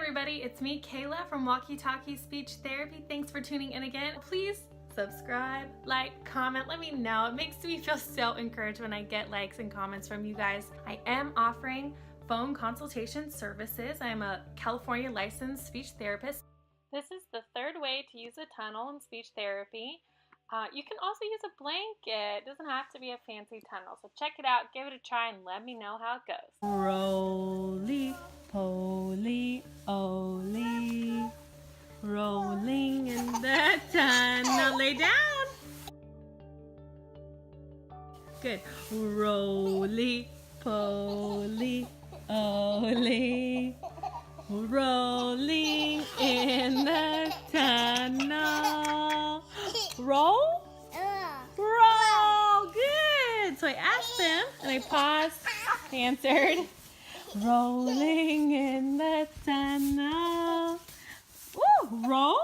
everybody, it's me, Kayla from Walkie Talkie Speech Therapy. Thanks for tuning in again. Please subscribe, like, comment, let me know. It makes me feel so encouraged when I get likes and comments from you guys. I am offering phone consultation services. I'm a California licensed speech therapist. This is the third way to use a tunnel in speech therapy. You can also use a blanket. It doesn't have to be a fancy tunnel. So check it out, give it a try, and let me know how it goes. Roly poly oly, rolling in the tunnel. Lay down. Good. Roly poly oly, rolling in the tunnel. Roll? Roll. Good. So I asked them and I paused. They answered. Rolling in the tunnel. Woo. Roll.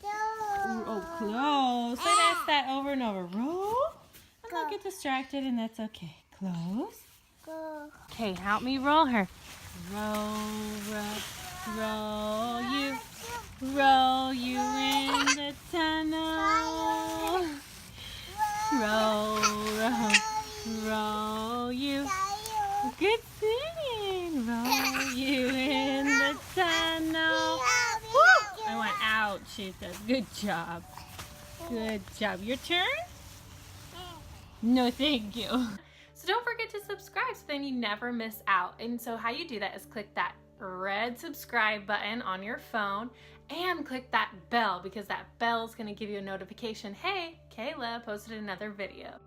Oh, close. I'd ask that over and over. Roll. And they'll get distracted and that's okay. Close. Okay, help me roll her. Roll you in the tunnel. Roll you. Good singing. Roll you in the tunnel. Woo! I went out, she says. Good job. Good job. Your turn? No, thank you. So don't forget to subscribe so then you never miss out. And so how you do that is click that red subscribe button on your phone and click that bell because that bell is going to give you a notification. Hey, Kayla posted another video.